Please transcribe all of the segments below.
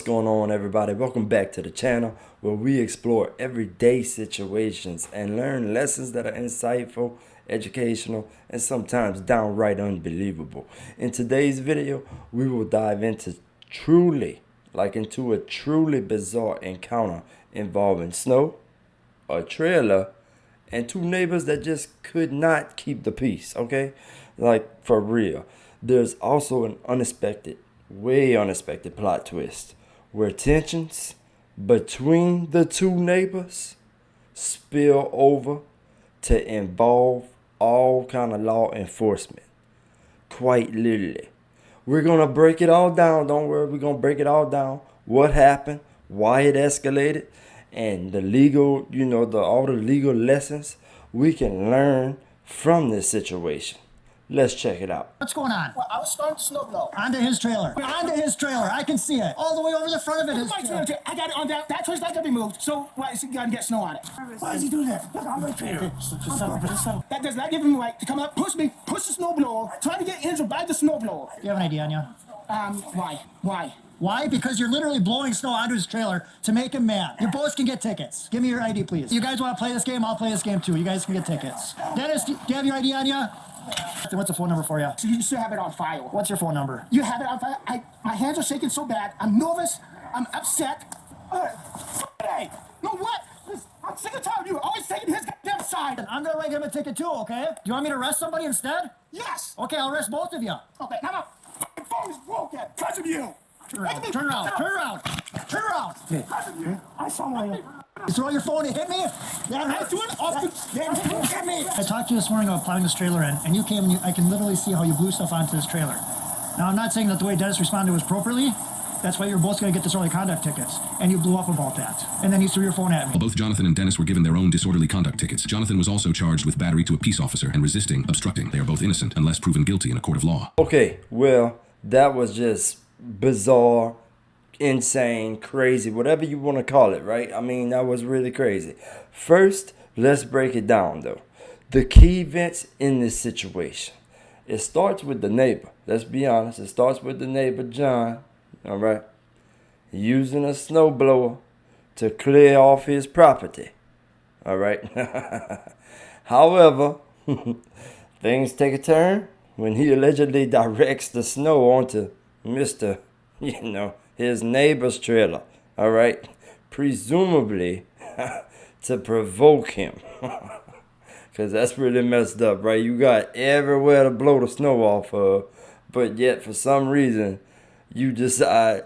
going on, everybody? Welcome back to the channel where we explore everyday situations and learn lessons that are insightful, educational, and sometimes downright unbelievable. In today's video, we will dive into a truly bizarre encounter involving snow, a trailer, and two neighbors that just could not keep the peace, okay? Like, for real. There's also an way unexpected plot twist where tensions between the two neighbors spill over to involve all kind of law enforcement. Quite literally. We're going to break it all down. Don't worry, we're going to break it all down. What happened, why it escalated, and the legal, all the legal lessons we can learn from this situation. Let's check it out. What's going on? Well, I was starting to snowblow. Onto his trailer. Onto his trailer. I can see it. All the way over the front of it. I got it on that. That trailer's not gonna be moved. So why is he gonna get snow on it? Why does he do that? Look, I'm right here. That does not give him the right to come up, push the snowblower, try to get injured by the snowblower. Do you have an idea, Anya? Why? Why? Because you're literally blowing snow onto his trailer to make him mad. You both can get tickets. Give me your ID, please. You guys want to play this game? I'll play this game too. You guys can get tickets. Dennis, do you have your ID, Anya? What's the phone number for you? So you still have it on file. What's your phone number? You have it on file? My hands are shaking so bad. I'm nervous. I'm upset. Hey, you know what? I'm sick and tired of you always taking his goddamn side. I'm gonna write him a ticket too, okay? Do you want me to arrest somebody instead? Yes. Okay, I'll arrest both of you. Okay, now my phone is broken because of you. Turn around. Because of you. I saw my... You throw your phone and hit me? I threw it off the... Hit me. I talked to you this morning about plowing this trailer in, and you came and I can literally see how you blew stuff onto this trailer. Now, I'm not saying that the way Dennis responded was appropriately. That's why you're both going to get disorderly conduct tickets. And you blew up about that. And then you threw your phone at me. Both Jonathan and Dennis were given their own disorderly conduct tickets. Jonathan was also charged with battery to a peace officer and resisting, obstructing. They are both innocent unless proven guilty in a court of law. Okay, well, that was just bizarre, insane, crazy, whatever you want to call it, right? I mean, that was really crazy. First, let's break it down, though. The key events in this situation. It starts with the neighbor. Let's be honest. It starts with the neighbor, John, all right, using a snowblower to clear off his property, all right? However, things take a turn when he allegedly directs the snow onto Mr., his neighbor's trailer, all right? Presumably to provoke him. Because that's really messed up, right? You got everywhere to blow the snow off of, but yet for some reason, you decide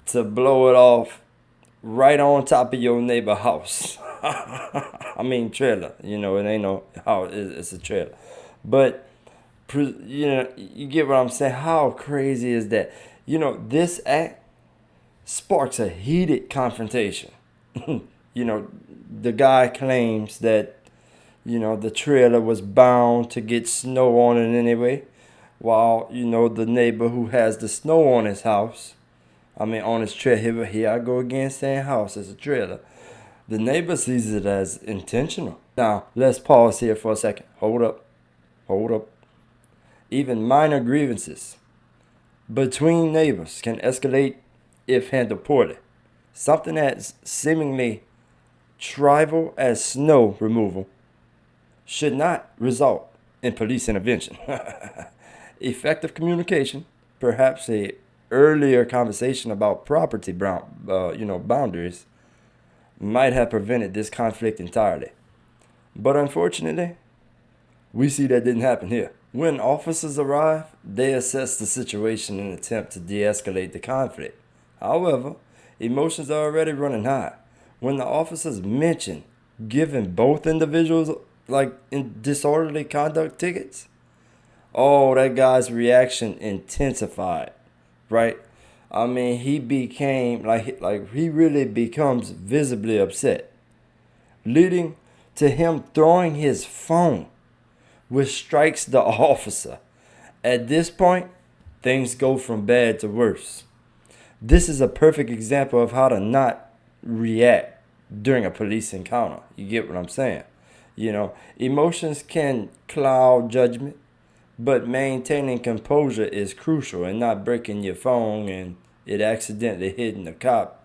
to blow it off right on top of your neighbor's house. I mean, trailer, it ain't no house, it's a trailer. But, you get what I'm saying? How crazy is that? This act sparks a heated confrontation. The guy claims that, the trailer was bound to get snow on it anyway, while, the neighbor who has the snow on his house, on his trailer, here I go again saying house, it's a trailer. The neighbor sees it as intentional. Now, let's pause here for a second. Hold up. Even minor grievances between neighbors can escalate if handled poorly. Something as seemingly trivial as snow removal should not result in police intervention. Effective communication, perhaps a earlier conversation about property boundaries, might have prevented this conflict entirely. But unfortunately, we see that didn't happen here. When officers arrive, they assess the situation and attempt to de-escalate the conflict. However, emotions are already running high. When the officers mention giving both individuals in disorderly conduct tickets, that guy's reaction intensified, right? He became he really becomes visibly upset, leading to him throwing his phone, which strikes the officer. At this point, things go from bad to worse. This is a perfect example of how to not react during a police encounter. You get what I'm saying? Emotions can cloud judgment, but maintaining composure is crucial, and not breaking your phone and it accidentally hitting the cop.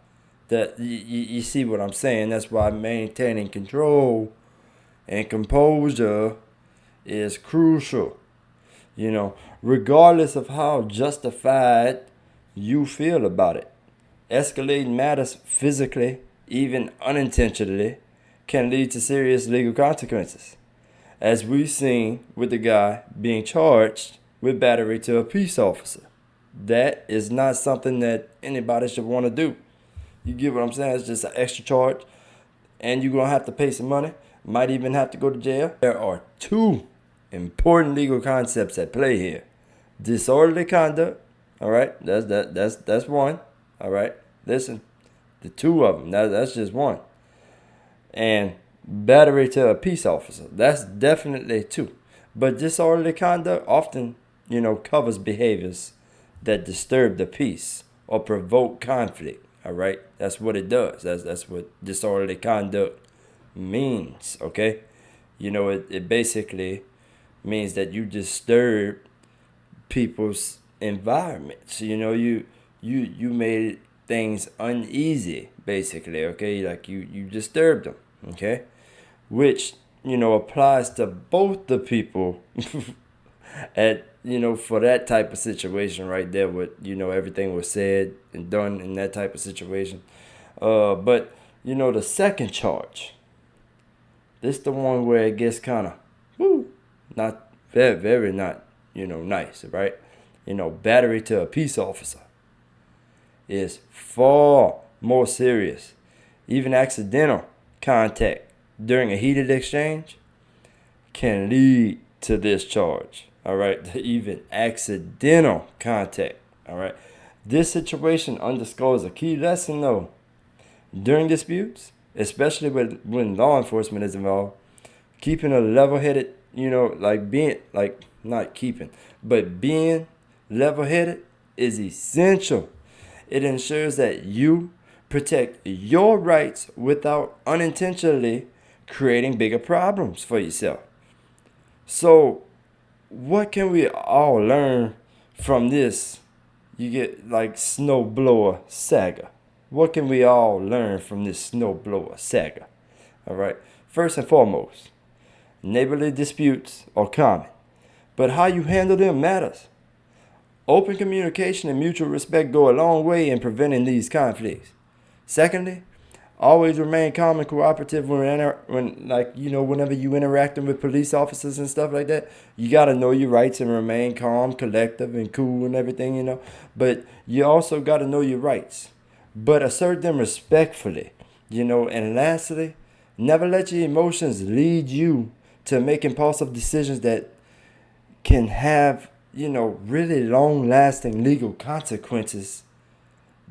That you see what I'm saying? That's why maintaining control and composure is crucial. Regardless of how justified you feel about it. Escalating matters physically, even unintentionally, can lead to serious legal consequences, as we've seen with the guy being charged with battery to a peace officer. That is not something that anybody should want to do. You get what I'm saying? It's just an extra charge, and you're going to have to pay some money. Might even have to go to jail. There are two important legal concepts at play here. Disorderly conduct, all right? That's one, all right? Listen, the two of them, that's just one. And battery to a peace officer, that's definitely two. But disorderly conduct often, covers behaviors that disturb the peace or provoke conflict, all right? That's what it does. That's what disorderly conduct means, okay? It basically means that you disturb people's environments. You made things uneasy, basically, okay? Like you disturbed them, okay? Which, applies to both the people at, for that type of situation right there with, everything was said and done in that type of situation. But, the second charge, this the one where it gets kind of, not very, very not, nice, right? Battery to a peace officer is far more serious. Even accidental contact during a heated exchange can lead to this charge, all right? Even accidental contact, all right? This situation underscores a key lesson, though. During disputes, especially when law enforcement is involved, keeping a level-headed, being level-headed is essential. It ensures that you protect your rights without unintentionally creating bigger problems for yourself. So, what can we all learn from this? You get like snowblower saga. What can we all learn from this snowblower saga? All right. First and foremost, neighborly disputes are common, but how you handle them matters. Open communication and mutual respect go a long way in preventing these conflicts. Secondly, always remain calm and cooperative whenever you interacting with police officers and stuff like that. You gotta know your rights and remain calm, collective, and cool and everything. But you also gotta know your rights, but assert them respectfully. And lastly, never let your emotions lead you to make impulsive decisions that can have really long-lasting legal consequences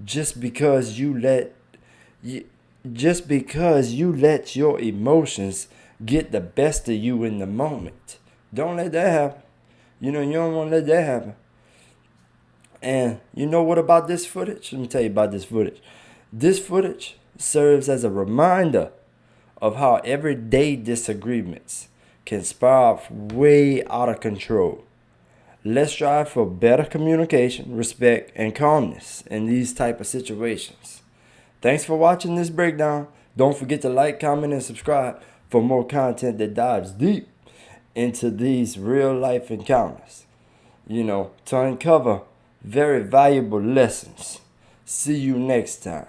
just because you let your emotions get the best of you in the moment. Don't let that happen. You don't want to let that happen. And what about this footage? Let me tell you about this footage. This footage serves as a reminder of how everyday disagreements can spiral way out of control. Let's strive for better communication, respect, and calmness in these type of situations. Thanks for watching this breakdown. Don't forget to like, comment, and subscribe for more content that dives deep into these real life encounters. To uncover very valuable lessons. See you next time.